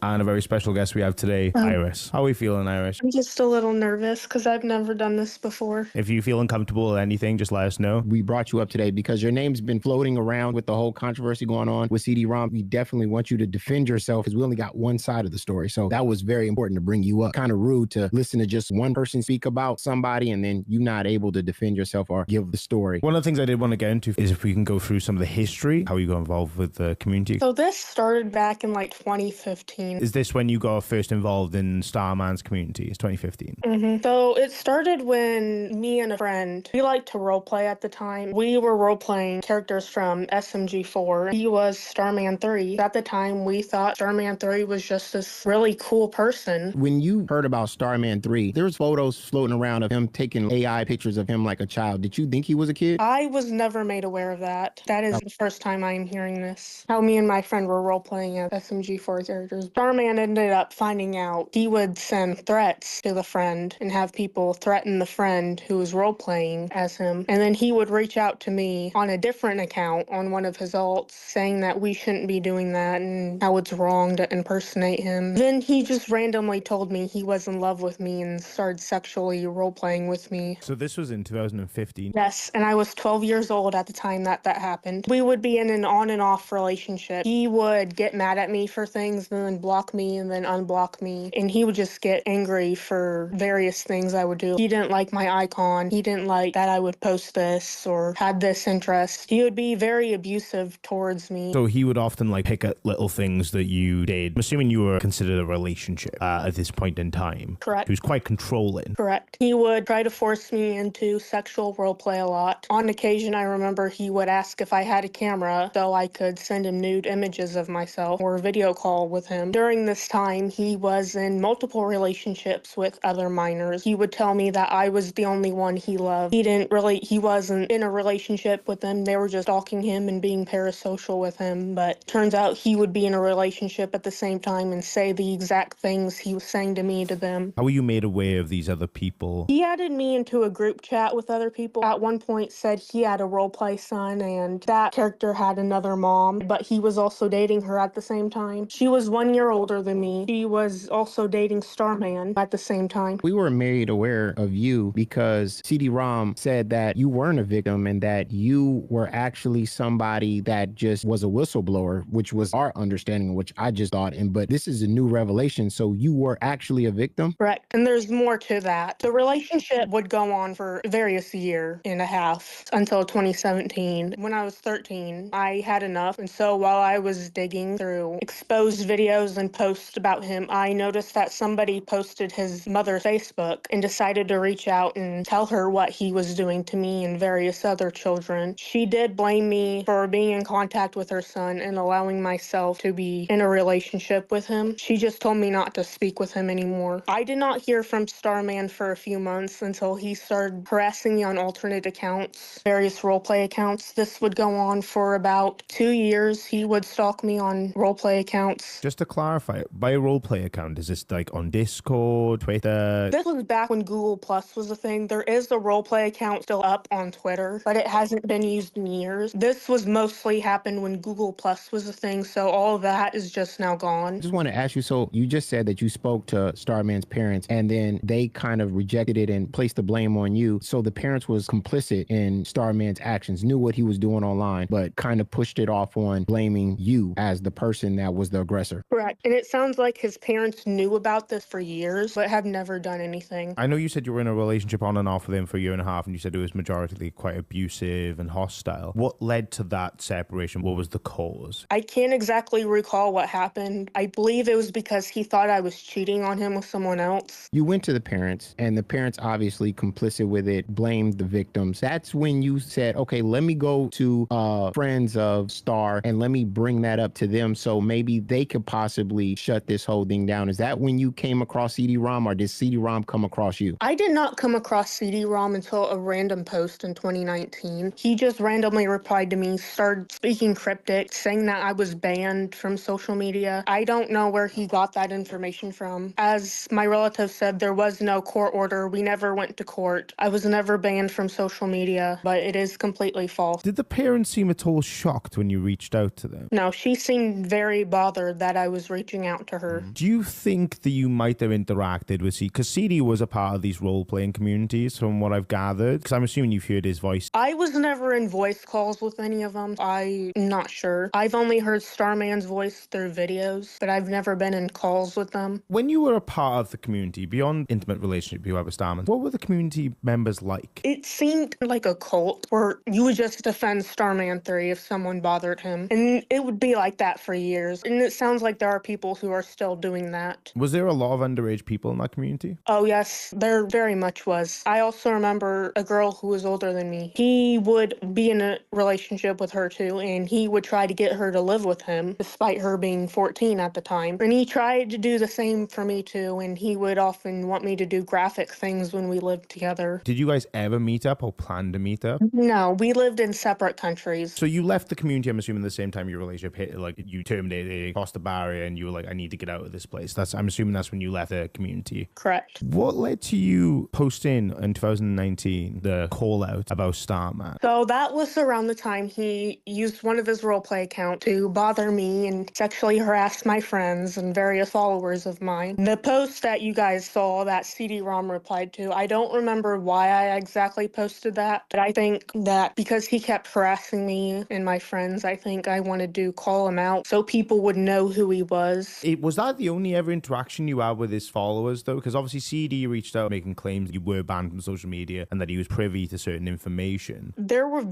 And a very special guest we have today, Iris. How are we feeling, Iris? I'm just a little nervous because I've never done this before. If you feel uncomfortable with anything, just let us know. We brought you up today because your name's been floating around with the whole controversy going on with CD-ROM. We definitely want you to defend yourself because we only got one side of the story. So that was very important to bring you up. Kind of rude to listen to just one person speak about somebody and then you not able to defend yourself or give the story. One of the things I did want to get into is if we can go through some of the history, how you got involved with the community. So this started back in like 2015. Is this when you got first involved in Starman's community? It's 2015. So it started when me and a friend, we liked to roleplay at the time. We were roleplaying characters from SMG4. He was Starman 3. At the time, we thought Starman 3 was just this really cool person. When you heard about Starman 3, there was photos floating around of him taking AI pictures of him like a child. Did you think he was a kid? I was never made aware of that. That is the first time I'm hearing this. How me and my friend were roleplaying as SMG4 characters. Starman ended up finding out he would send threats to the friend and have people threaten the friend who was role-playing as him. And then he would reach out to me on a different account on one of his alts saying that we shouldn't be doing that and how it's wrong to impersonate him. Then he just randomly told me he was in love with me and started sexually role-playing with me. So this was in 2015? Yes, and I was 12 years old at the time that happened. We would be in an on and off relationship. He would get mad at me for things and then block me and then unblock me. And he would just get angry for various things I would do. He didn't like my icon. He didn't like that I would post this or had this interest. He would be very abusive towards me. So he would often like pick at little things that you did. I'm assuming you were considered a relationship at this point in time. Correct. He was quite controlling. Correct. He would try to force me into sexual roleplay a lot. On occasion, I remember he would ask if I had a camera so I could send him nude images of myself or video call with him. During this time, he was in multiple relationships with other minors. He would tell me that I was the only one he loved. He wasn't in a relationship with them. They were just stalking him and being parasocial with him. But turns out he would be in a relationship at the same time and say the exact things he was saying to me to them. How were you made aware of these other people? He added me into a group chat with other people. At one point said he had a roleplay son and that character had another mom, but he was also dating her at the same time. She was 1 year older than me. She was also dating Starman at the same time. We were made aware of you because CD-ROM said that you weren't a victim and that you were actually somebody that just was a whistleblower, which was our understanding, which I just thought. But this is a new revelation. So you were actually a victim? Correct. And there's more to that. The relationship would go on for various year and a half until 2017. When I was 13, I had enough. And so while I was digging through exposed videos and posts about him, I noticed that somebody posted his mother's Facebook and decided to reach out and tell her what he was doing to me and various other children. She did blame me for being in contact with her son and allowing myself to be in a relationship with him. She just told me not to speak with him anymore. I did not hear from Starman for a few months until he started harassing me on alternate accounts, various roleplay accounts. This would go on for about 2 years. He would stalk me on roleplay accounts. Just to clarify, by a roleplay account, is this like on Discord, Twitter? This was back when Google Plus was a thing. There is a roleplay account still up on Twitter, but it hasn't been used in years. This was mostly happened when Google Plus was a thing, so all of that is just now gone. I just want to ask you, so you just said that you spoke to Starman's parents and then they kind of rejected it and placed the blame on you. So the parents was complicit in Starman's actions, knew what he was doing online, but kind of pushed it off on blaming you as the person that was the aggressor. Correct. And it sounds like his parents knew about this for years, but have never done anything. I know you said you were in a relationship on and off with him for a year and a half, and you said it was majority quite abusive and hostile. What led to that separation? What was the cause? I can't exactly recall what happened. I believe it was because he thought I was cheating on him with someone else. You went to the parents, and the parents obviously complicit with it, blamed the victims. That's when you said, okay, let me go to friends of Star and let me bring that up to them so maybe they could possibly shut this whole thing down. Is that when you came across CD-ROM, or did CD-ROM come across you? I did not come across CD-ROM until a random post in 2019. He just randomly replied to me, started speaking cryptic, saying that I was banned from social media. I don't know where he got that information from. As my relative said, there was no court order. We never went to court. I was never banned from social media, but it is completely false. Did the parents seem at all shocked when you reached out to them? No, she seemed very bothered that I was was reaching out to her. Do you think that you might have interacted with CD? Because CD was a part of these role-playing communities, from what I've gathered. Because I'm assuming you've heard his voice. I was never in voice calls with any of them. I'm not sure. I've only heard Starman's voice through videos, but I've never been in calls with them. When you were a part of the community, beyond intimate relationship you had with Starman, what were the community members like? It seemed like a cult where you would just defend Starman 3 if someone bothered him. And it would be like that for years. And it sounds like there are people who are still doing that. Was there a lot of underage people in that community? Oh, yes, there very much was. I also remember a girl who was older than me. He would be in a relationship with her too, and he would try to get her to live with him, despite her being 14 at the time. And he tried to do the same for me too, and he would often want me to do graphic things when we lived together. Did you guys ever meet up or plan to meet up? No, we lived in separate countries. So you left the community, I'm assuming, the same time your relationship hit, like you terminated, crossed the barrier, and you were like, I need to get out of this place. I'm assuming that's when you left the community. Correct. What led to you posting in 2019 the call out about Starman? So that was around the time he used one of his roleplay accounts to bother me and sexually harass my friends and various followers of mine. The post that you guys saw that CD-ROM replied to, I don't remember why I exactly posted that, but I think that because he kept harassing me and my friends, I think I wanted to call him out so people would know who he was. Was that the only ever interaction you had with his followers, though? Because obviously CD reached out making claims you were banned from social media and that he was privy to certain information. There were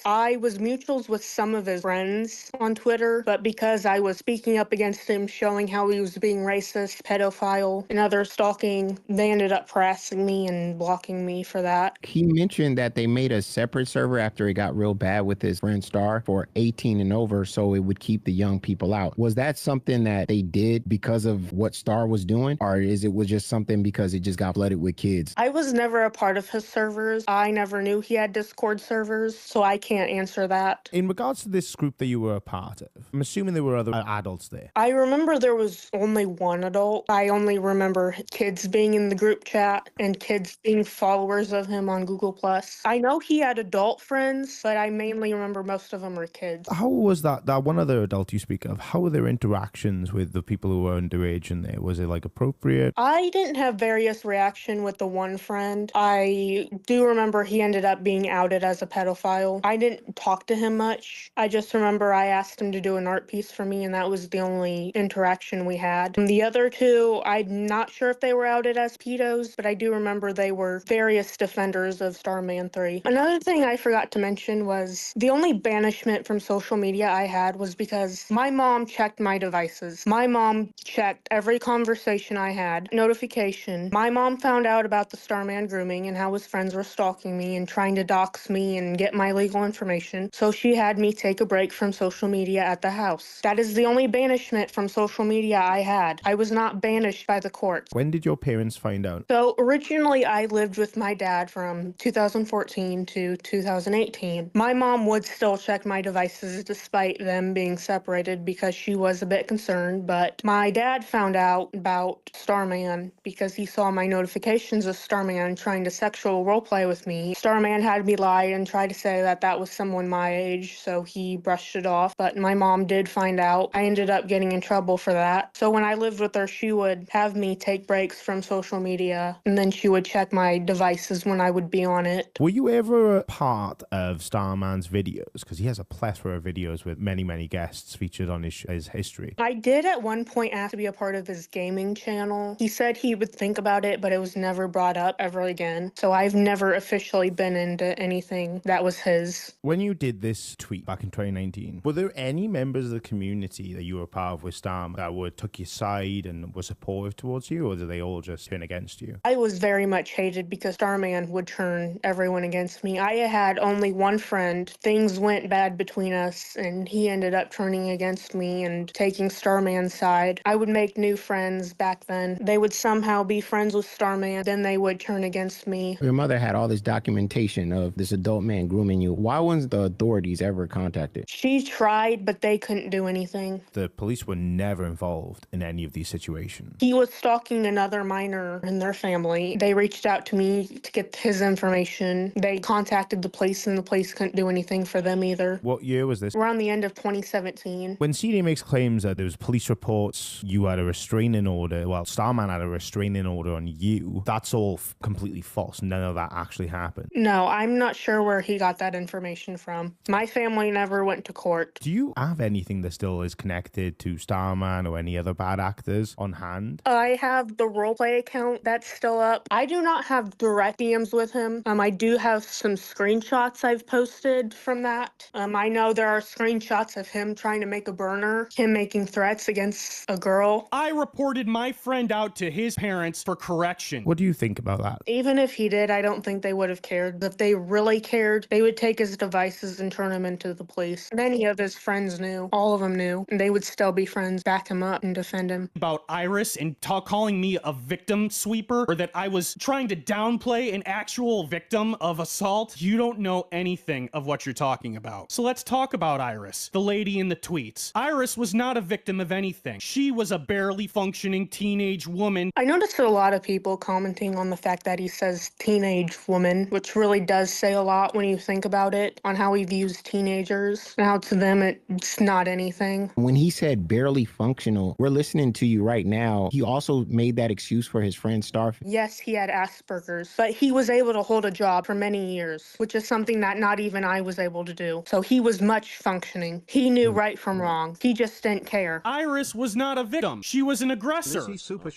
I was mutuals with some of his friends on Twitter, but because I was speaking up against him, showing how he was being racist, pedophile, and other stalking, they ended up harassing me and blocking me for that. He mentioned that they made a separate server after it got real bad with his friend Star for 18 and over, so it would keep the young people out. Was that something that they did because of what Star was doing, or was just something because it just got flooded with kids? I was never a part of his servers. I never knew he had Discord servers, so I can't answer that. In regards to this group that you were a part of, I'm assuming there were other adults there. I remember there was only one adult. I only remember kids being in the group chat and kids being followers of him on Google+. I know he had adult friends, but I mainly remember most of them were kids. How was that one other adult you speak of? How were their interactions with the people who were underage in there? Was it like appropriate? I didn't have various reaction with the one friend. I do remember he ended up being outed as a pedophile. I didn't talk to him much. I just remember I asked him to do an art piece for me, and that was the only interaction we had. And the other two, I'm not sure if they were outed as pedos, but I do remember they were various defenders of Starman 3. Another thing I forgot to mention was the only banishment from social media I had was because my mom checked my devices. My mom checked every conversation I had, notification. My mom found out about the Starman grooming and how his friends were stalking me and trying to dox me and get my legal information, so she had me take a break from social media at the house. That is the only banishment from social media I had. I was not banished by the courts. When did your parents find out? So originally I lived with my dad from 2014 to 2018. My mom would still check my devices despite them being separated because she was a bit concerned, but my dad found out about Starman because he saw my notifications of Starman trying to sexual roleplay with me. Starman had me lie and try to say that that was someone my age, so he brushed it off, but my mom did find out. I ended up getting in trouble for that. So when I lived with her, she would have me take breaks from social media, and then she would check my devices when I would be on it. Were you ever a part of Starman's videos? Because he has a plethora of videos with many, many guests featured on his history. I did at one point ask to be a part of his gaming channel. He said he would think about it, but it was never brought up ever again. So I've never officially been into anything that was his. When you did this tweet back in 2019, were there any members of the community that you were part of with Starman that took your side and were supportive towards you, or did they all just turn against you? I was very much hated because Starman would turn everyone against me. I had only one friend. Things went bad between us, and he ended up turning against me and taking Starman's side. I would make new friends back then. They would somehow be friends with Starman, then they would turn against me. Your mother had all this documentation of this adult man grooming you. Why wasn't the authorities ever contacted? She tried, but they couldn't do anything. The police were never involved in any of these situations. He was stalking another minor in their family. They reached out to me to get his information. They contacted the police, and the police couldn't do anything for them either. What year was this? Around the end of 2017. When CD makes claims that there was police reports, you had a restraining order, well, Starman had a restraining order on you. That's all completely false. None of that actually happened. No, I'm not sure where he got that information from. My family never went to court. Do you have anything that still is connected to Starman or any other bad actors on hand? I have the roleplay account that's still up. I do not have direct DMs with him. I do have some screenshots I've posted from that. I know there are screenshots of him trying to make a burner, him making threats against a girl. I reported my friend out to his parents for correction. What do you think about that? Even if he did, I don't think they would have cared. If they really cared, they would take his devices and turn him into the police. Many of his friends knew. All of them knew. And they would still be friends, back him up and defend him. About Iris and calling me a victim sweeper, or that I was trying to downplay an actual victim of assault. You don't know anything of what you're talking about. So let's talk about Iris, the lady in the tweets. Iris was not a victim of anything. She was a barely functioning teenage woman. I noticed a lot of people commenting on the fact that he says teenage woman, which really does say a lot when you think about it, on how he views teenagers and how to them it's not anything. When he said barely functional, we're listening to you right now. He also made that excuse for his friend Starfish. Yes, he had Asperger's, but he was able to hold a job for many years, which is something that not even I was able to do. So he was much functioning. He knew right from wrong. He just didn't care. Iris was not a victim. She was an aggressor.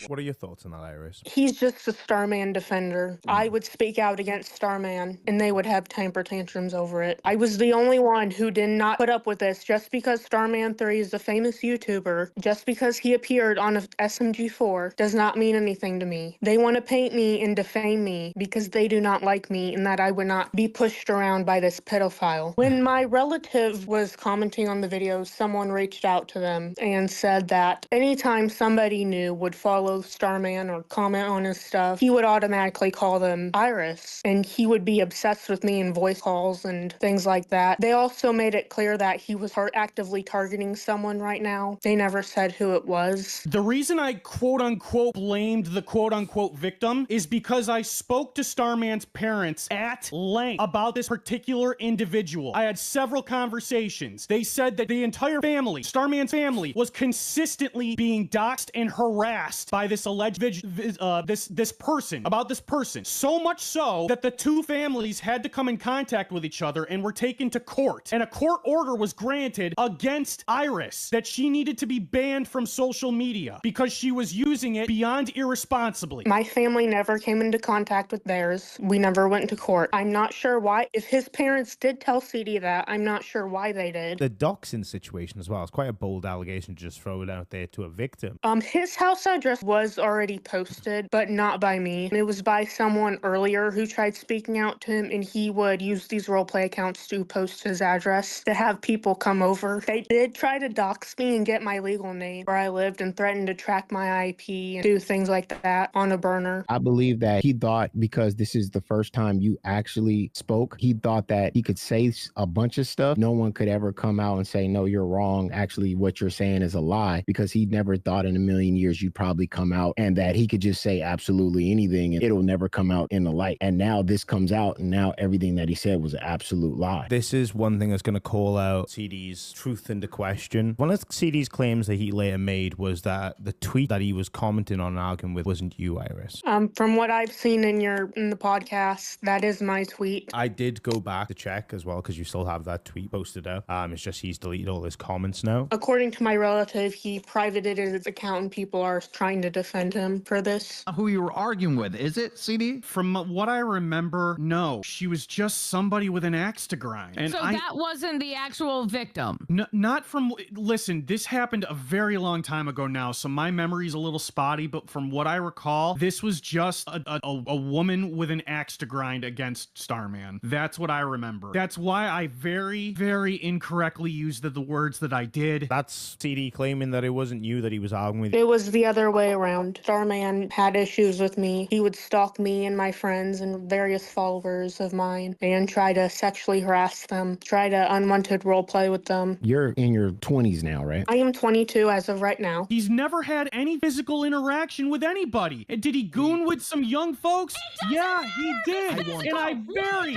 What are your thoughts on that, Iris? He's just a Starman defender. I would speak out against Starman, and they would have temper tantrums over it. I was the only one who did not put up with this. Just because Starman 3 is a famous YouTuber, just because he appeared on a SMG4, does not mean anything to me. They want to paint me and defame me because they do not like me and that I would not be pushed around by this pedophile. When my relative was commenting on the videos, someone reached out to them and said that anytime somebody new would follow Starman or comment on his stuff, he would automatically call them Iris, and he would be obsessed with me in voice calls and things like that. They also made it clear that he was actively targeting someone right now. They never said who it was. The reason I quote-unquote blamed the quote-unquote victim is because I spoke to Starman's parents at length about this particular individual. I had several conversations. They said that the entire family, Starman's family, was consistently being doxed and harassed by this alleged this person. So much so that the two families had to come in contact with each other and were taken to court. And a court order was granted against Iris that she needed to be banned from social media because she was using it beyond irresponsibly. My family never came into contact with theirs. We never went to court. I'm not sure why. If his parents did tell CD that, I'm not sure why they did. The doxing situation as well. It's quite a bold allegation to just throw it out there to a victim. His house address was already posted, but not by me. It was by someone earlier who tried speaking out to him, and he would use these roleplay accounts to post his address to have people come over. They did try to dox me and get my legal name where I lived and threatened to track my IP and do things like that on a burner. I believe that he thought, because this is the first time you actually spoke, he thought that he could say a bunch of stuff. No one could ever come out and say, no, you're wrong. Actually, what you're saying is a lie, because he never thought in a million years you'd probably come out and that he could just say absolutely anything and it'll never come out in the light. And now this comes out, and now everything that he said was an absolute lie. This is one thing that's going to call out CD's truth into question. One of CD's claims that he later made was that the tweet that he was commenting on and arguing with wasn't you, Iris. From what I've seen in the podcast, that is my tweet. I did go back to check as well because you still have that tweet posted up. It's just he's deleted all his comments now. According to my relative, he privated his account and people are trying to defend him for this. Who you were arguing with, is it, CD? From what I remember, no. She was just somebody with an axe to grind. And so that wasn't the actual victim? Not from... Listen, this happened a very long time ago now, so my memory's a little spotty, but from what I recall, this was just a woman with an axe to grind against Starman. That's what I remember. That's why I very, very incorrectly used the words that I did. That's CD claiming that it wasn't you that he was arguing with. It was the other way around. Starman had issues with me. He would stalk me and my friends and various followers of mine and try to sexually harass them, try to unwanted roleplay with them. You're in your 20s now, right? I am 22 as of right now. He's never had any physical interaction with anybody. And did he goon with some young folks? Yeah, he did. And I very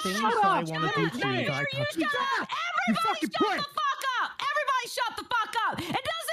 shut up. Everybody shut the fuck up. Everybody shut the fuck up. It doesn't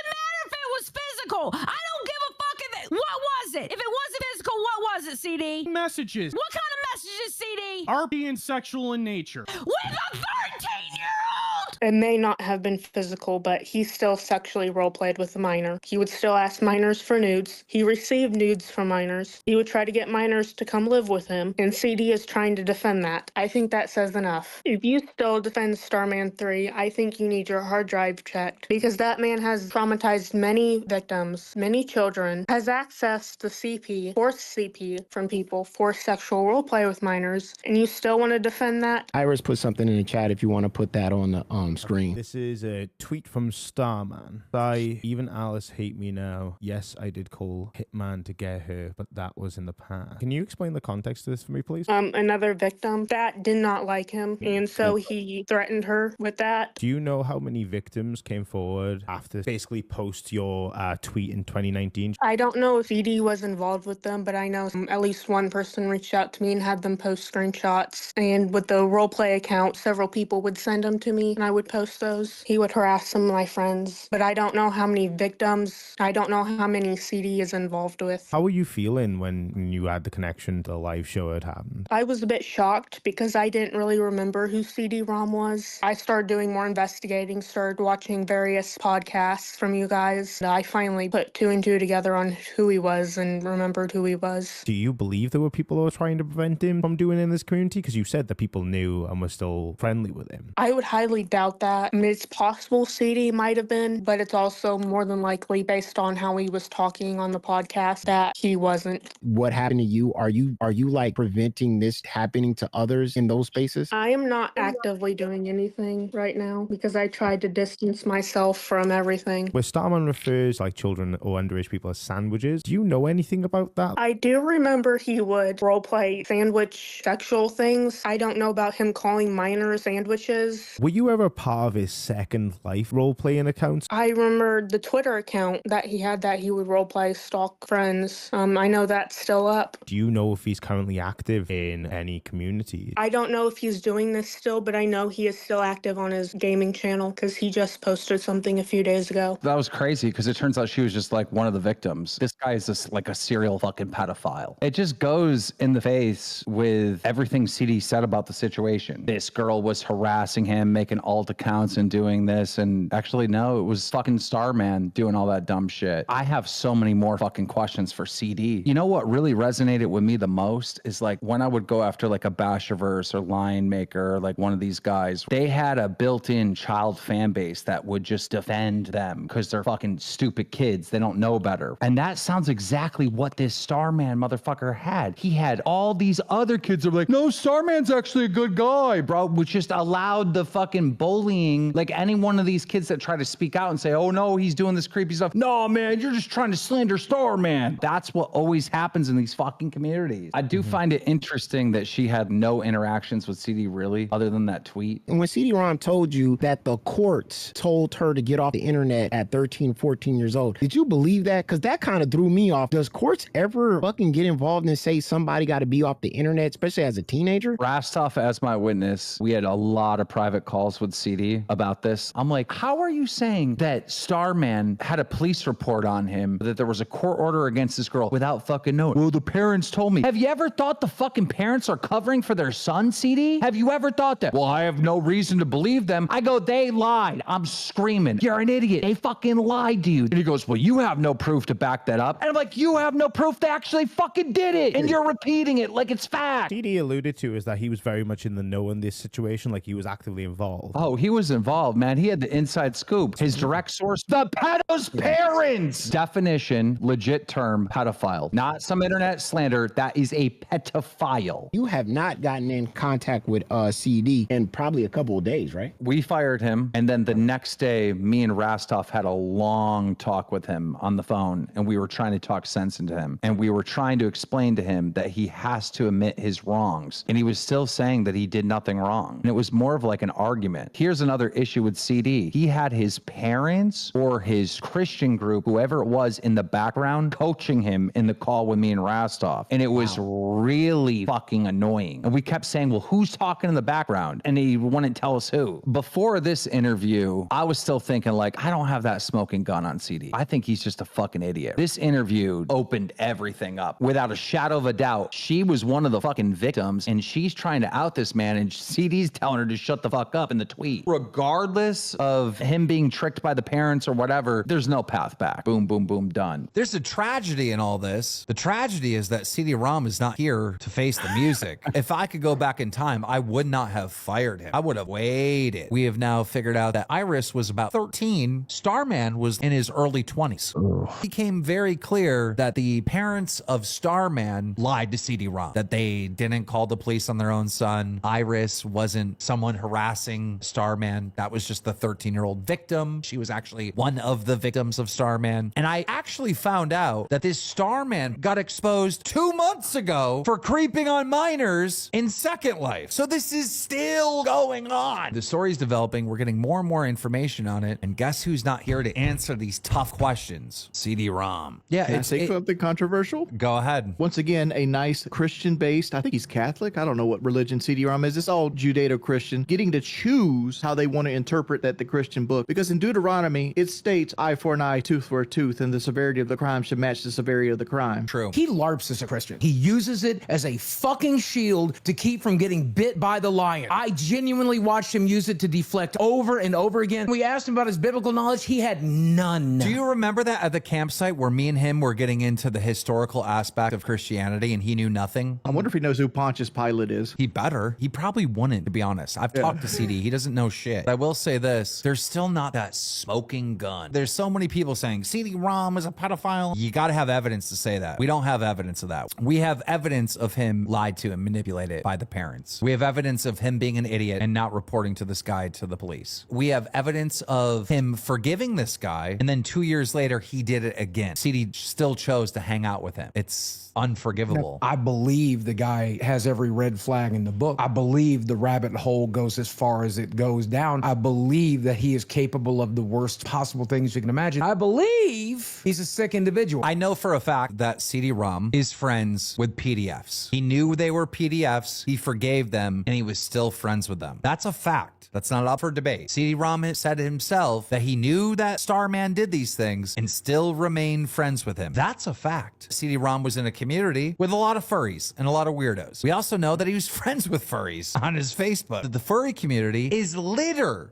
physical. I don't give a fuck if it. What was it? If it wasn't physical, what was it, CD? Messages. What kind of messages, CD? Are being sexual in nature. With a 13-year-old? It may not have been physical, but he still sexually role-played with a minor. He would still ask minors for nudes. He received nudes from minors. He would try to get minors to come live with him, and CD is trying to defend that. I think that says enough. If you still defend Starman 3, I think you need your hard drive checked, because that man has traumatized many victims, many children, has accessed the CP, forced CP from people, forced sexual roleplay with minors, and you still want to defend that? Iris put something in the chat if you want to put that on the screen. This is a tweet from Starman. I, even Alice hate me now. Yes, I did call Hitman to get her, but that was in the past. Can you explain the context of this for me, please? Another victim that did not like him, and so he threatened her with that. Do you know how many victims came forward after basically post your tweet in 2019? I don't know if CD was involved with them, but I know at least one person reached out to me and had them post screenshots. And with the roleplay account, several people would send them to me, and I would post those. He would harass some of my friends, but I don't know how many victims. I don't know how many CD is involved with. How were you feeling when you had the connection to the live show had happened? I was a bit shocked because I didn't really remember who CD ROM was. I started doing more investigating, started watching various podcasts from you guys. I finally put two and two together on who he was and remembered who he was. Do you believe there were people who were trying to prevent him from doing it in this community? Because you said that people knew and were still friendly with him. I would highly doubt that. I mean, it's possible CD might have been, but it's also more than likely based on how he was talking on the podcast that he wasn't. What happened to you? Are you like preventing this happening to others in those spaces? I am not actively doing anything right now because I tried to distance myself from everything. Where Starman refers like children or underage people as sandwiches, do you know anything about that? I do remember he would roleplay sandwich sexual things. I don't know about him calling minors sandwiches. Were you ever part of his Second Life role-playing accounts? I remember the Twitter account that he had that he would roleplay stalk friends. I know that's still up. Do you know if he's currently active in any community? I don't know if he's doing this still, but I know he is still active on his gaming channel because he just posted something a few days ago. That was crazy because it turns out she was just like one of the victims. This guy is just like a serial fucking pedophile. It just goes in the face with everything CD said about the situation. This girl was harassing him, making alt accounts and doing this. And actually, no, it was fucking Starman doing all that dumb shit. I have so many more fucking questions for CD. You know what really resonated with me the most is like when I would go after like a Basherverse or Lion Maker, or like one of these guys, they had a built-in child fan base that would just defend them because they're fucking stupid kids. They don't know better. And that sounds exactly what this Starman motherfucker had. He had all these other kids that were like, no, Starman's actually a good guy, bro, which just allowed the fucking bullying. Like any one of these kids that try to speak out and say, oh no, he's doing this creepy stuff. No, man, you're just trying to slander Starman. That's what always happens in these fucking communities. I do find it interesting that she had no interactions with CD really, other than that tweet. And when CD-ROM told you that the courts told her to get off the internet at 13, 14 years old, did you believe that? Because that kind of threw me off. Does courts ever fucking get involved and say somebody got to be off the internet, especially as a teenager? Rastov as my witness, we had a lot of private calls with CD about this. I'm like, how are you saying that Starman had a police report on him, that there was a court order against this girl without fucking knowing? Well, the parents told me. Have you ever thought the fucking parents are covering for their son, CD? Have you ever thought that? Well, I have no reason to believe them. I go, they lied. I'm screaming, you're an idiot. They fucking lied to you. And he goes, well, you have no proof to back that up. And I'm like, you have no proof they actually fucking did it. And you're repeating it like it's fact. CD alluded to is that he was very much in the know in this situation, like he was actively involved. Oh, he was involved, man. He had the inside scoop. His direct source, the pedo's parents. Definition, legit term, pedophile. Not some internet slander. That is a pedophile. You have not gotten in contact with CD in probably a couple of days, right? We fired him, and then the next day, me and Rastov had a long talk with him on the phone, and we were trying to talk sense into him, and we were trying to explain to him that he has to admit his wrongs, and he was still saying that he did nothing wrong, and it was more of like an argument. Here's another issue with CD. He had his parents or his Christian group, whoever it was, in the background coaching him in the call with me and Rastov. And it was really fucking annoying. And we kept saying, well, who's talking in the background? And he wouldn't tell us who. Before this interview, I was still thinking, like, I don't have that smoking gun on CD. I think he's just a fucking idiot. This interview opened everything up. Without a shadow of a doubt, she was one of the fucking victims, and she's trying to out this man, and CD's telling her to shut the fuck up in the tweet. Regardless of him being tricked by the parents or whatever, there's no path back. Boom, boom, boom, done. There's a tragedy in all this. The tragedy is that CD ROM is not here to face the music. If I could go back in time, I would not have fired him. I would have waited. We have now figured out that Iris was about 13. Starman was in his early 20s. Ugh. It became very clear that the parents of Starman lied to CD ROM, that they didn't call the police on their own son. Iris wasn't someone harassing Starman. That was just the 13-year-old victim. She was actually one of the victims of Starman. And I actually found out that this Starman got exposed 2 months ago for creeping on minors in Second Life. So this is still going on. The story's developing. We're getting more and more information on it. And guess who's not here to answer these tough questions? CD ROM. Yeah, Can I say something controversial? Go ahead. Once again, a nice Christian-based, I think he's Catholic. I don't know what religion CD ROM is. It's all Judeo-Christian, getting to choose how they want to interpret the Christian book. Because in Deuteronomy, it states eye for an eye, tooth for a tooth, and the severity of the crime should match the severity of the crime. True. He LARPs as a Christian. He uses it as a fucking shield to keep from getting bit by the lion. I genuinely watched him use it to deflect over and over again. We asked him about his biblical knowledge. He had none. Do you remember that at the campsite where me and him were getting into the historical aspect of Christianity and he knew nothing? I wonder if he knows who Pontius Pilate is. He better. He probably wouldn't, to be honest. I've talked to CD. He doesn't know shit. I will say this. There's still not that smoking gun. There's so many people saying CD ROM is a pedophile. You got to have evidence to say that. We don't have evidence of that. We have evidence of him lied to and manipulated by the parents. We have evidence of him being an idiot and not reporting to this guy to the police. We have evidence of him forgiving this guy, and then 2 years later, he did it again. CD still chose to hang out with him. It's unforgivable. I believe the guy has every red flag in the book. I believe the rabbit hole goes as far as it goes down. I believe that he is capable of the worst possible things you can imagine. I believe he's a sick individual. I know for a fact that CD ROM is friends with PDFs. He knew they were PDFs, he forgave them, and he was still friends with them. That's a fact. That's not up for debate. CD ROM has said himself that he knew that Starman did these things and still remained friends with him. That's a fact. CD ROM was in a community with a lot of furries and a lot of weirdos. We also know that he was friends with furries on his Facebook. The furry community is littered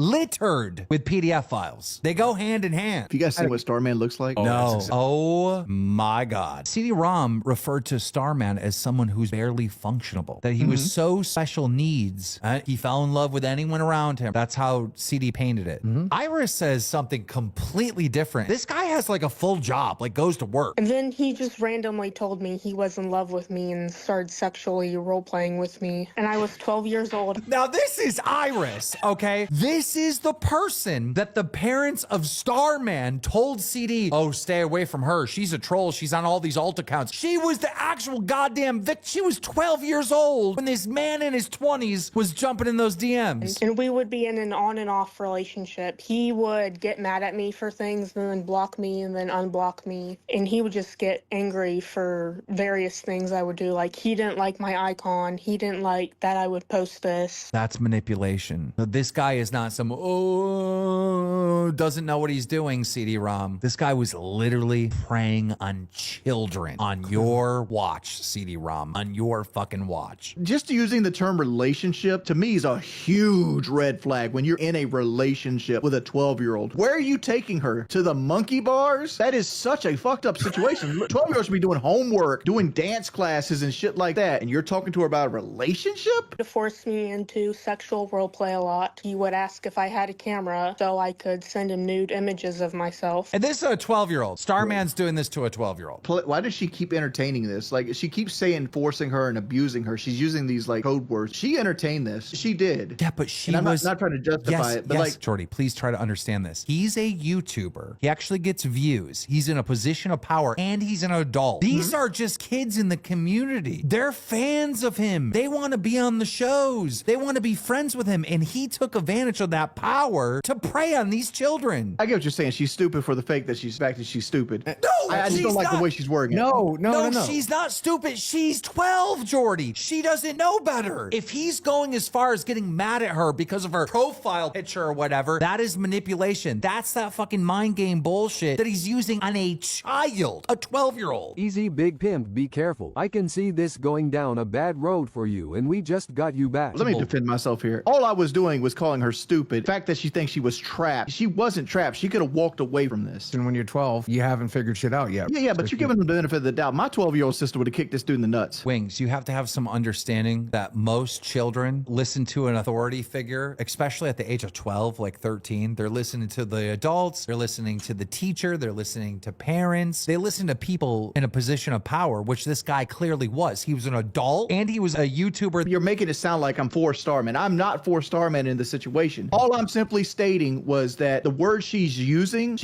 with PDF files. They go hand in hand. Have you guys seen what Starman looks like? No. Oh my God. CD ROM referred to Starman as someone who's barely functionable, that he was so special needs. He fell in love with anyone around him. That's how CD painted it. Iris says something completely different. This guy has like a full job, like goes to work. And then he just randomly told me he was in love with me and started sexually role-playing with me. And I was 12 years old. Now this is Iris, okay? This is the person that the parents of Starman told CD, oh, stay away from her. She's a troll. She's on all these alt accounts. She was the actual goddamn victim. She was 12 years old when this man in his 20s was jumping in those DMs. And we would be in an on and off relationship. He would get mad at me for things and then block me and then unblock me. And he would just get angry for various things I would do. Like he didn't like my icon. He didn't like that I would post this. That's manipulation. This guy is not some, doesn't know what he's doing, CD ROM. This guy was literally preying on children on your watch, CD ROM, on your fucking watch. Just using the term relationship to me is a huge red flag when you're in a relationship with a 12-year-old. Where are you taking her? To the monkey bars? That is such a fucked up situation. 12-year-olds should be doing homework, doing dance classes and shit like that, and you're talking to her about a relationship? To force me into sexual roleplay a lot. He would ask if I had a camera so I could send him nude images of myself. And this is a 12-year-old. Starman's doing this to a 12-year-old. Why does she keep entertaining this? Like, she keeps saying forcing her and abusing her. She's using these like code words. She entertained this. She did. Yeah, but she and I'm was not trying to justify it, but like, Jordy, please try to understand this. He's a YouTuber. He actually gets views. He's in a position of power, and he's an adult. These are just kids in the community. They're fans of him. They want to be on the shows. They want to be friends with him, and he took advantage of that power to prey on these children. I get what you're saying. She's stupid for the fact that she's stupid. No, I just don't like the way she's wording it. No. She's not stupid. She's 12, Jordy. She doesn't know better. If he's going as far as getting mad at her because of her profile picture or whatever, that is manipulation. That's that fucking mind game bullshit that he's using on a child, a 12-year-old. Easy, Big Pimp, be careful. I can see this going down a bad road for you, and we just got you back. Let me defend myself here. All I was doing was calling her stupid. The fact that she thinks she was trapped. She wasn't trapped. She could have walked away from this. And when you're 12, you haven't figured shit out yet. Yeah, but you're giving them the benefit of the doubt. My 12-year-old sister would have kicked this dude in the nuts. Wings, you have to have some understanding that most children listen to an authority figure, especially at the age of 12, like 13. They're listening to the adults, they're listening to the teacher, they're listening to parents. They listen to people in a position of power, which this guy clearly was. He was an adult and he was a YouTuber. You're making it sound like I'm for Starman. I'm not for Starman in the situation. All I'm simply stating was that the word she's using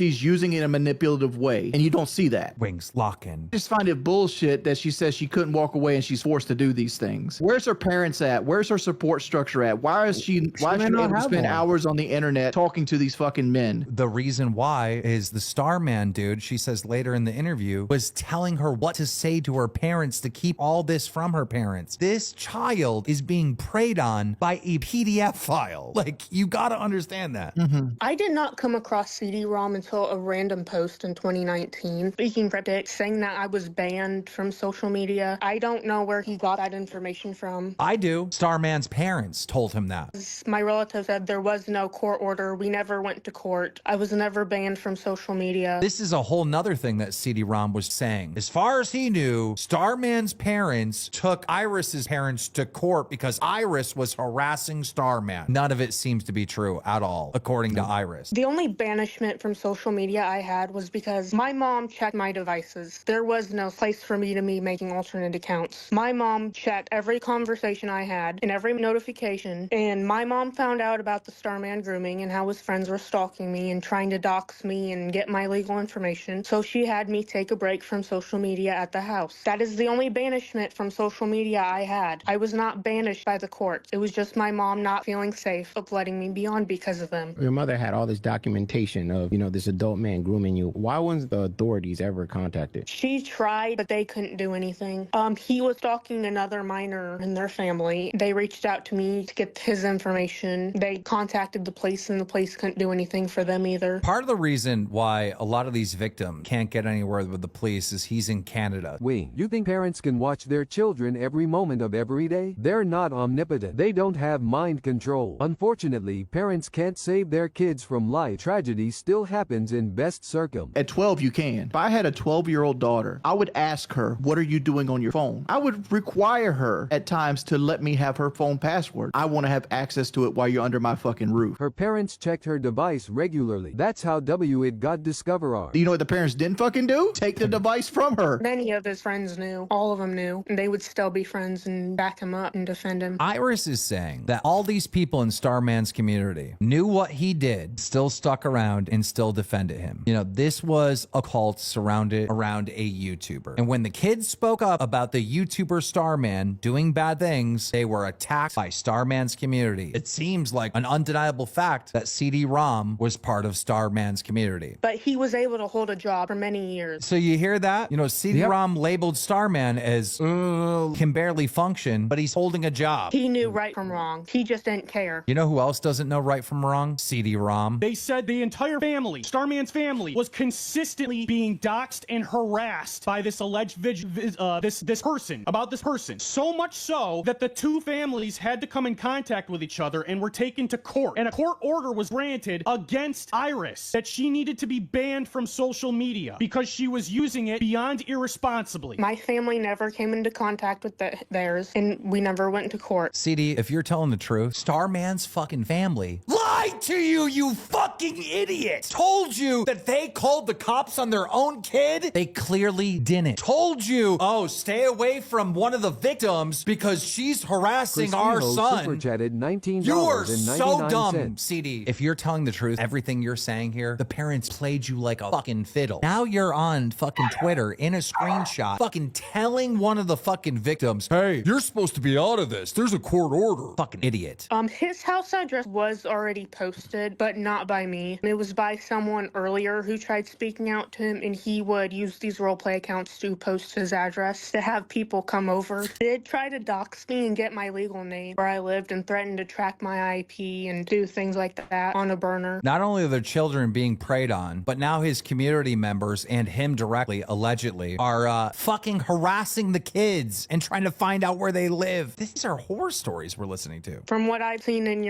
in a manipulative way, and you don't see that. Wings, lock in. I just find it bullshit that she says she couldn't walk away and she's forced to do these things. Where's her parents at? Where's her support structure at? Why is she able to spend hours on the internet talking to these fucking men? The reason why is the Starman dude, she says later in the interview, was telling her what to say to her parents to keep all this from her parents. This child is being preyed on by a PDF file. Like, you gotta understand that. I did not come across CD-ROM until a random post in 2019. Speaking cryptic, saying that I was banned from social media. I don't know where he got that information from. I do. Starman's parents told him that. My relative said there was no court order. We never went to court. I was never banned from social media. This is a whole nother thing that CD-ROM was saying. As far as he knew, Starman's parents took Iris's parents to court because Iris was harassing Starman. None of it seems to be true at all, according to Iris. The only banishment from social media I had was because my mom checked my devices. There was no place for me to be making alternate accounts. My mom checked every conversation I had and every notification, and my mom found out about the Starman grooming and how his friends were stalking me and trying to dox me and get my legal information, so she had me take a break from social media at the house. That is the only banishment from social media I had. I was not banished by the courts. It was just my mom not feeling safe of letting me be on because of them. Your mother had all this documentation of, this adult man grooming you. Why wasn't the authorities ever contacted? She tried, but they couldn't do anything. He was stalking another minor in their family. They reached out to me to get his information. They contacted the police, and the police couldn't do anything for them either. Part of the reason why a lot of these victims can't get anywhere with the police is he's in Canada. Wait, you think parents can watch their children every moment of every day? They're not omnipotent. They don't have mind control. Unfortunately, parents can't save their kids from life. Tragedy still happens in best circum. At 12, you can. If I had a 12-year-old daughter, I would ask her, what are you doing on your phone? I would require her at times to let me have her phone password. I want to have access to it while you're under my fucking roof. Her parents checked her device regularly. That's how it got discover her. Do you know what the parents didn't fucking do? Take the device from her. Many of his friends knew. All of them knew. And they would still be friends and back him up and defend him. Iris is saying that all these people in Starman's community knew what he did, still stuck around, and still defended him. This was a cult surrounded around a YouTuber. And when the kids spoke up about the YouTuber Starman doing bad things, they were attacked by Starman's community. It seems like an undeniable fact that CD-ROM was part of Starman's community. But he was able to hold a job for many years. So you hear that? CD-ROM labeled Starman as can barely function, but he's holding a job. He knew right from wrong. He just didn't care. You know who else doesn't know right from wrong? CD-ROM. They said the entire family, Starman's family, was consistently being doxed and harassed by this alleged this person. So much so that the two families had to come in contact with each other and were taken to court. And a court order was granted against Iris that she needed to be banned from social media because she was using it beyond irresponsibly. My family never came into contact with theirs, and we never went to court. CD, if you're telling the truth, Starman's fucking family lied! lied to you, you fucking idiot. Told you that they called the cops on their own kid. They clearly didn't. Told you, oh, stay away from one of the victims because she's harassing our son. Super chatted $19.99. You are so dumb, CD. If you're telling the truth, everything you're saying here, the parents played you like a fucking fiddle. Now you're on fucking Twitter in a screenshot fucking telling one of the fucking victims, hey, you're supposed to be out of this. There's a court order. Fucking idiot. His house address was already posted, but not by me. It was by someone earlier who tried speaking out to him, and he would use these roleplay accounts to post his address to have people come over. Did try to dox me and get my legal name where I lived and threatened to track my IP and do things like that on a burner. Not only are their children being preyed on, but now his community members and him directly, allegedly, are fucking harassing the kids and trying to find out where they live. These are horror stories we're listening to. From what I've seen in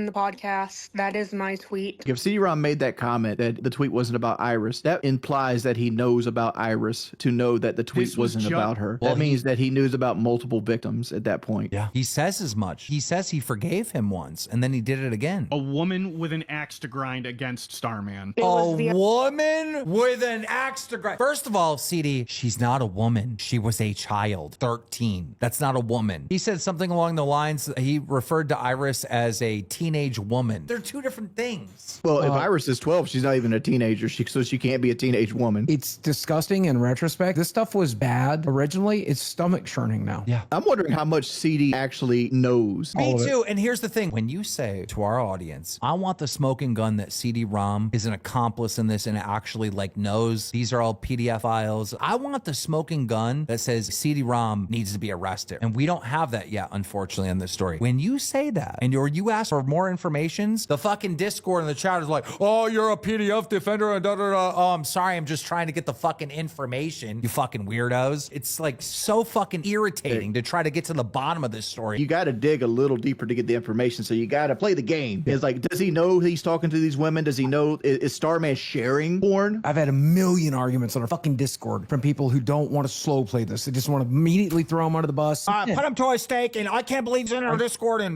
the podcast, that is my tweet. If CD-ROM made that comment that the tweet wasn't about Iris, that implies that he knows about Iris to know that the tweet wasn't about her. Well, that means that he knows about multiple victims at that point. Yeah. He says as much. He says he forgave him once, and then he did it again. A woman with an axe to grind against Starman. A woman with an axe to grind. First of all, CD, she's not a woman. She was a child, 13. That's not a woman. He said something along the lines, he referred to Iris as a teenage woman. They're two different things. Well, if Iris is 12, she's not even a teenager, so she can't be a teenage woman. It's disgusting in retrospect. This stuff was bad originally. It's stomach churning now. Yeah. I'm wondering how much CD actually knows. Me too. And here's the thing. When you say to our audience, I want the smoking gun that CD-ROM is an accomplice in this and actually like knows these are all PDF files. I want the smoking gun that says CD-ROM needs to be arrested. And we don't have that yet, unfortunately, in this story. When you say that and you ask for more information, the fucking Discord and the chat is like, oh, you're a PDF defender and da da da. Oh, I'm sorry. I'm just trying to get the fucking information, you fucking weirdos. It's like so fucking irritating to try to get to the bottom of this story. You got to dig a little deeper to get the information, so you got to play the game. It's like, does he know he's talking to these women? Does he know, is Starman sharing porn? I've had a million arguments on our fucking Discord from people who don't want to slow play this. They just want to immediately throw him under the bus. Put him to a stake, and I can't believe he's in our Discord, and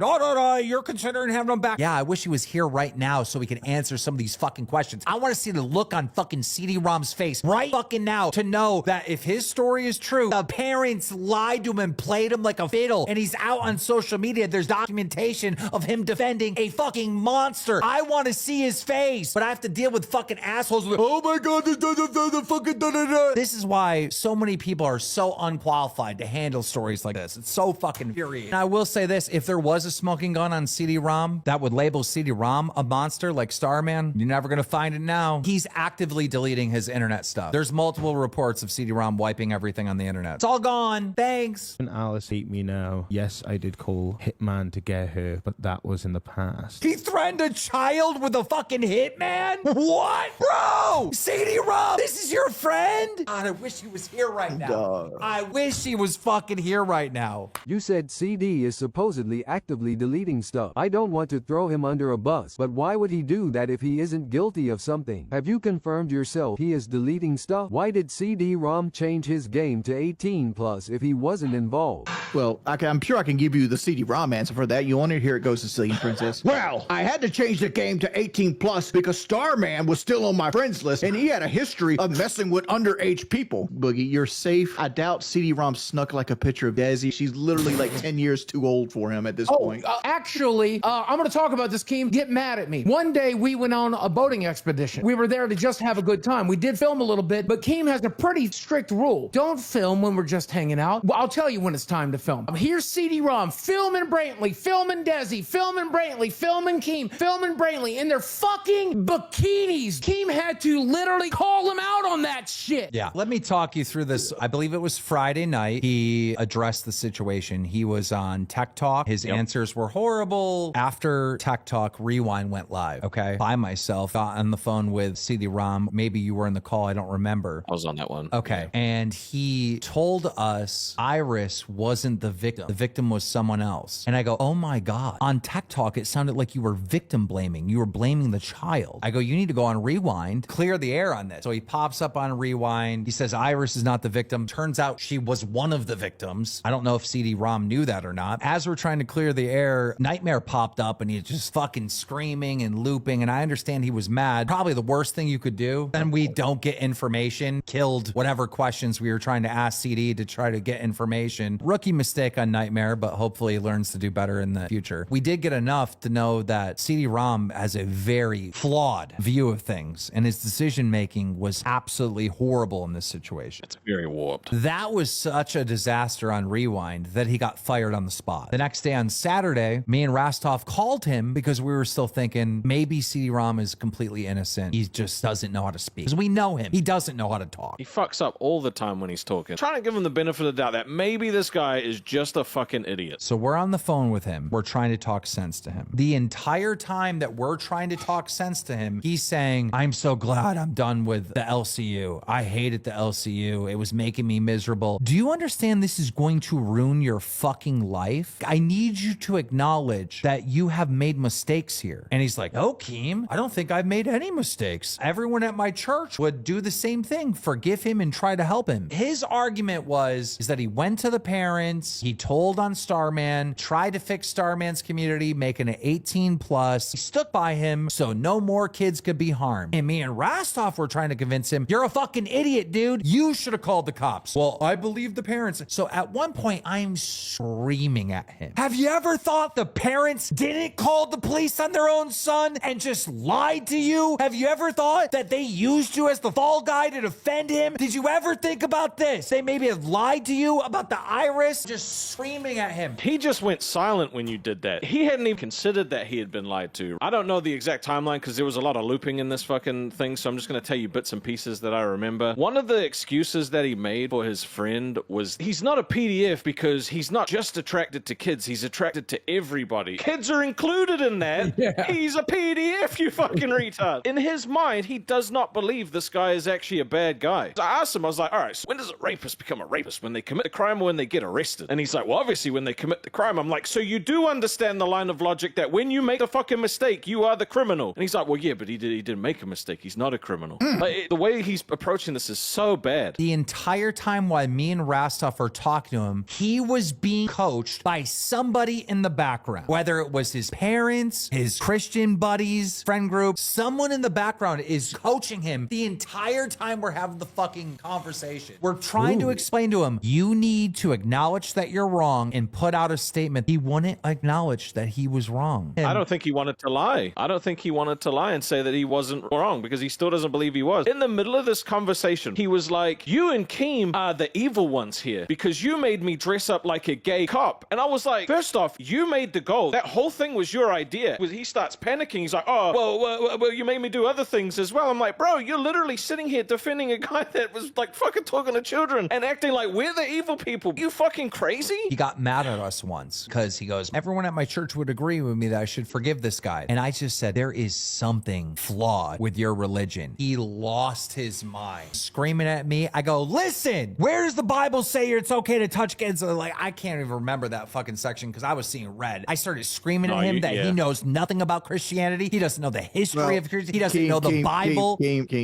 you're considering having him back. Yeah, I wish he was here right now so we could answer some of these fucking questions. I want to see the look on fucking CD-ROM's face right fucking now to know that if his story is true, the parents lied to him and played him like a fiddle, and he's out on social media. There's documentation of him defending a fucking monster. I want to see his face, but I have to deal with fucking assholes like, oh my god, the fucking da-da-da. This is why so many people are so unqualified to handle stories like this. It's so fucking infuriating. And I will say this, if there was a smoking gun on CD-ROM that would label CD-ROM a monster like Starman, you're never gonna find it now. He's actively deleting his internet stuff. There's multiple reports of CD-ROM wiping everything on the internet. It's all gone. Thanks. And Alice hate me now. Yes, I did call Hitman to get her, but that was in the past. He threatened a child with a fucking hitman? What? Bro! CD-ROM, this is your friend? God, I wish he was here right now. I wish he was fucking here right now. You said CD is supposedly actively deleting stuff. I don't want to throw him under a bus, but why would he do that if he isn't guilty of something? Have you confirmed yourself he is deleting stuff? Why did CD-ROM change his game to 18 plus if he wasn't involved? Well, I'm sure I can give you the CD-ROM answer for that. You want to hear it goes, Sicilian Princess? Well, I had to change the game to 18 plus because Starman was still on my friends list and he had a history of messing with underage people. Boogie, you're safe. I doubt CD-ROM snuck like a picture of Desi. She's literally like 10 years too old for him at this point. Actually, I'm going to talk about this, Keem. Get mad at me. One day we went on a boating expedition. We were there to just have a good time. We did film a little bit, but Keem has a pretty strict rule. Don't film when we're just hanging out. Well, I'll tell you when it's time to film. Here's CD-ROM, filming Brantley, filming Desi, filming Brantley, filming Keem, filming Brantley in their fucking bikinis. Keem had to literally call him out on that shit. Yeah. Let me talk you through this. I believe it was Friday night. He addressed the situation. He was on Tech Talk. His answers were horrible. After Tech Talk, Rewind went live. Okay. I myself got on the phone with CD-ROM. Maybe you were in the call. I don't remember. I was on that one. Okay. Yeah. And he told us Iris wasn't wasn't the victim. The victim was someone else. And I go, oh my God. On Tech Talk, it sounded like you were victim blaming. You were blaming the child. I go, you need to go on Rewind, clear the air on this. So he pops up on Rewind. He says Iris is not the victim. Turns out she was one of the victims. I don't know if CD ROM knew that or not. As we're trying to clear the air, Nightmare popped up and he's just fucking screaming and looping. And I understand he was mad. Probably the worst thing you could do. Then we don't get information. Killed whatever questions we were trying to ask CD to try to get information. Rookie mistake on Nightmare, but hopefully he learns to do better in the future. We did get enough to know that CD ROM has a very flawed view of things, and his decision making was absolutely horrible in this situation. It's very warped. That was such a disaster on Rewind that he got fired on the spot. The next day on Saturday, me and Rastov called him because we were still thinking maybe CD ROM is completely innocent. He just doesn't know how to speak. Because we know him. He doesn't know how to talk. He fucks up all the time when he's talking. Trying to give him the benefit of the doubt that maybe this guy is just a fucking idiot. So we're on the phone with him. We're trying to talk sense to him. The entire time that we're trying to talk sense to him, he's saying, I'm so glad I'm done with the LCU. I hated the LCU. It was making me miserable. Do you understand this is going to ruin your fucking life? I need you to acknowledge that you have made mistakes here. And he's like, oh, Keem, I don't think I've made any mistakes. Everyone at my church would do the same thing. Forgive him and try to help him. His argument is that he went to the parents, he told on Starman, tried to fix Starman's community, making it 18 plus. He stuck by him so no more kids could be harmed. And me and Rastov were trying to convince him, you're a fucking idiot, dude. You should have called the cops. Well, I believe the parents. So at one point, I'm screaming at him. Have you ever thought the parents didn't call the police on their own son and just lied to you? Have you ever thought that they used you as the fall guy to defend him? Did you ever think about this? They maybe have lied to you about the Iris? Just screaming at him. He just went silent when you did that. He hadn't even considered that he had been lied to. I don't know the exact timeline because there was a lot of looping in this fucking thing, so I'm just going to tell you bits and pieces that I remember. One of the excuses that he made for his friend was he's not a PDF because he's not just attracted to kids, he's attracted to everybody. Kids are included in that. Yeah. He's a PDF, you fucking retard. In his mind, he does not believe this guy is actually a bad guy. So I asked him, I was like, all right, so when does a rapist become a rapist? When they commit the crime or when they get arrested? And he's like, well, obviously when they commit the crime. I'm like, so you do understand the line of logic that when you make a fucking mistake, you are the criminal. And he's like, well, yeah, but he didn't make a mistake. He's not a criminal. Like, the way he's approaching this is so bad. The entire time while me and Rastov were talking to him, he was being coached by somebody in the background. Whether it was his parents, his Christian buddies, friend group, someone in the background is coaching him the entire time we're having the fucking conversation. We're trying to explain to him, you need to acknowledge that you're wrong and put out a statement. He wouldn't acknowledge that he was wrong. I don't think he wanted to lie. I don't think he wanted to lie and say that he wasn't wrong because he still doesn't believe he was. In the middle of this conversation, he was like, you and Keem are the evil ones here because you made me dress up like a gay cop. And I was like, first off, you made the goal. That whole thing was your idea. He starts panicking. He's like, oh, well, you made me do other things as well. I'm like, bro, you're literally sitting here defending a guy that was like fucking talking to children and acting like we're the evil people. You fucking crazy? He got mad at us once because he goes, everyone at my church would agree with me that I should forgive this guy. And I just said, there is something flawed with your religion. He lost his mind, screaming at me. I go, listen, where does the Bible say it's okay to touch kids? Like, I can't even remember that fucking section because I was seeing red. I started screaming at him that he knows nothing about Christianity. He doesn't know the history of Christianity. He doesn't know the Bible.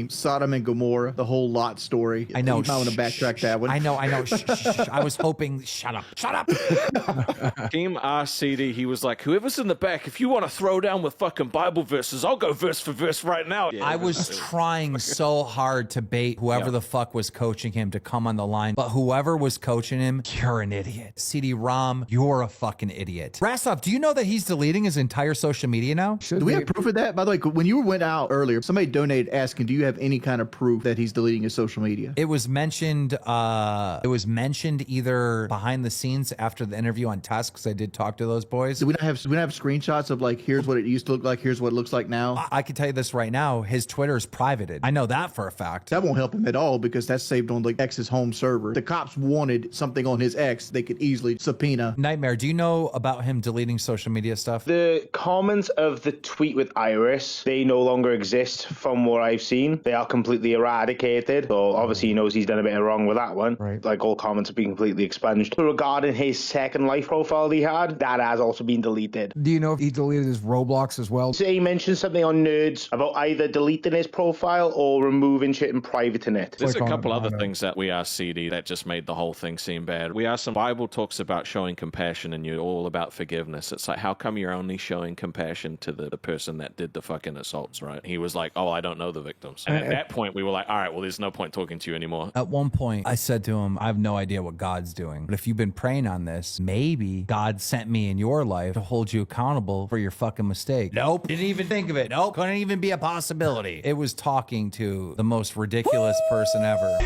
Sodom and Gomorrah, the whole Lot story. I know. You might want to backtrack that one. I know. Shh. I was hoping. Shut up. Keem asked CD, he was like, whoever's in the back, if you want to throw down with fucking Bible verses, I'll go verse for verse right now. Yeah, I was trying so hard to bait whoever the fuck was coaching him to come on the line, but whoever was coaching him, you're an idiot. CD ROM, you're a fucking idiot. Rastov, do you know that he's deleting his entire social media now? Do we have proof of that? By the way, when you went out earlier, somebody donated asking, do you have any kind of proof that he's deleting his social media? It was mentioned either behind the scenes after the interview on Tusk, because I did talk to those boys. Do we not have screenshots of like, here's what it used to look like, here's what it looks like now? I can tell you this right now, his Twitter is privated. I know that for a fact. That won't help him at all because that's saved on like X's home server. The cops wanted something on his X, they could easily subpoena. Nightmare, do you know about him deleting social media stuff? The comments of the tweet with Iris, they no longer exist from what I've seen. They are completely eradicated. So obviously he knows he's done a bit of wrong with that one. Right. Like all comments have been completely expunged. regarding his Second Life profile he had, that has also been deleted. Do you know if he deleted his Roblox as well? So he mentioned something on Nerds about either deleting his profile or removing shit and privating it. There's a couple other things that we asked CD that just made the whole thing seem bad. We asked him, Bible talks about showing compassion and you're all about forgiveness. It's like, how come you're only showing compassion to the person that did the fucking assaults, right? He was like, oh, I don't know the victims. And at that point, we were like, all right, well, there's no point talking to you anymore. At one point, I said to him, I have no idea what God's doing, but if you've been praying on this, maybe God sent me in your life to hold you accountable for your fucking mistake. Nope. Didn't even think of it. Nope. Couldn't even be a possibility. It was talking to the most ridiculous person ever.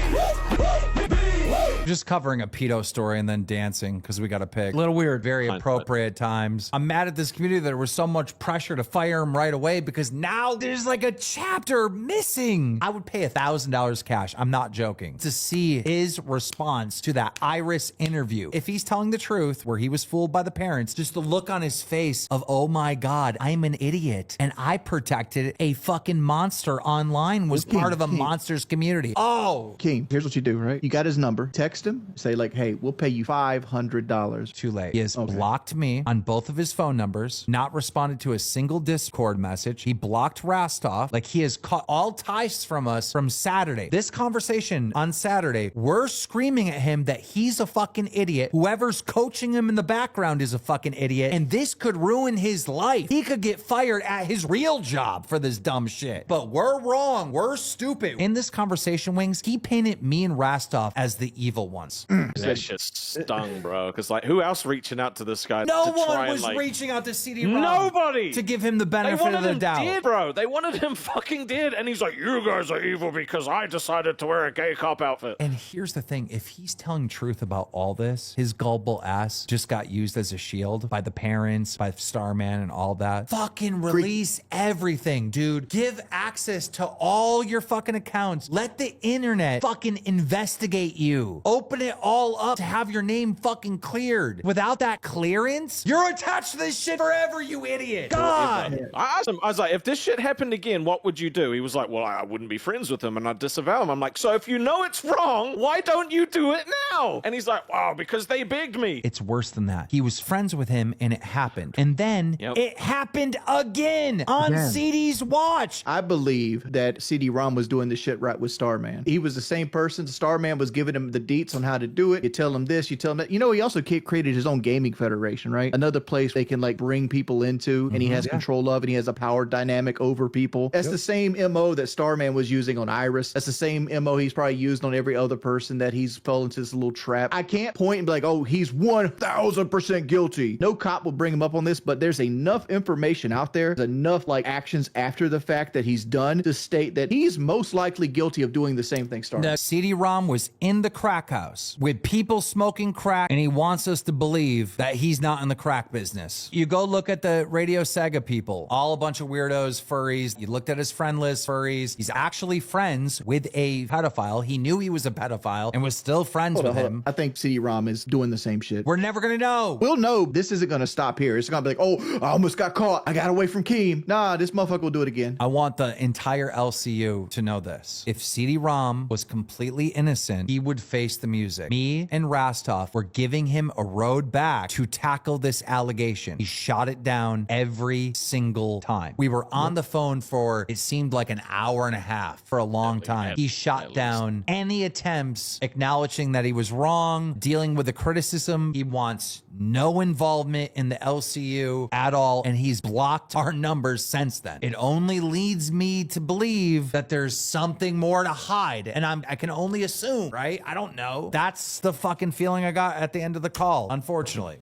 Just covering a pedo story and then dancing because we got to pick. A little weird, very appropriate times. I'm mad at this community that there was so much pressure to fire him right away because now there's like a chapter missing. I would pay $1,000 cash. I'm not joking. To see his response to that Iris interview. If he's telling the truth where he was fooled by the parents, just the look on his face of, oh my God, I'm an idiot. And I protected a fucking monster online, was part of a monster's community. Oh. King, here's what you do, right? You got his number. Text him. Say like, hey, we'll pay you $500. Too late. He has blocked me on both of his phone numbers, not responded to a single Discord message. He blocked Rastov. Like he has cut all ties from us from Saturday. This conversation on Saturday, we're screaming at him that he's a fucking idiot. Whoever's coaching him in the background is a fucking idiot. And this could ruin his life. He could get fired at his real job for this dumb shit. But we're wrong. We're stupid. In this conversation, Wings, he painted me and Rastov as the evil ones. That shit stung, bro. Because like, who else reaching out to this guy? No to one try was and, like, reaching out to CD ROM. Nobody to give him the benefit of the doubt. Dead, bro. They wanted him fucking dead, and he's like, "You guys are evil because I decided to wear a gay cop outfit." And here's the thing: if he's telling truth about all this, his gullible ass just got used as a shield by the parents, by Starman, and all that. Fucking release everything, dude. Give access to all your fucking accounts. Let the internet fucking investigate you. Open it all up to have your name fucking cleared. Without that clearance, you're attached to this shit forever, you idiot. God. I asked him, I was like, if this shit happened again, what would you do? He was like, well, I wouldn't be friends with him and I'd disavow him. I'm like, so if you know it's wrong, why don't you do it now? And he's like, wow, because they begged me. It's worse than that. He was friends with him and it happened. And then it happened again on CD's watch. I believe that CD ROM was doing the shit right with Starman. He was the same person. Starman was giving him the deets on how to do it. You tell him this, you tell him that. You know, he also created his own gaming federation, right? Another place they can like bring people into and he has control of and he has a power dynamic over people. That's the same MO that Starman was using on Iris. That's the same MO he's probably used on every other person that he's fell into this little trap. I can't point and be like, oh, he's 1000% guilty. No cop will bring him up on this, but there's enough information out there, there's enough like actions after the fact that he's done to state that he's most likely guilty of doing the same thing Starman. The CD ROM was in the crack house with people smoking crack, and he wants us to believe that he's not in the crack business. You go look at the Radio Saga people, all a bunch of weirdos, furries. You looked at his friend list, furries. He's actually friends with a pedophile. He knew he was a pedophile and was still friends with him. I think CD ROM is doing the same shit. We're never gonna know. We'll know. This isn't gonna stop here. It's gonna be like, oh, I almost got caught. I got away from Keem. Nah, this motherfucker will do it again. I want the entire LCU to know this. If CD ROM was completely innocent, he would face the music. Me and Rastov were giving him a road back to tackle this allegation. He shot it down every single time. We were on the phone for, it seemed like an hour and a half for a long time. He shot down any attempts acknowledging that he was wrong, dealing with the criticism. He wants no involvement in the LCU at all, and he's blocked our numbers since then. It only leads me to believe that there's something more to hide, and I can only assume, right? I don't know. That's the fucking feeling I got at the end of the call, unfortunately.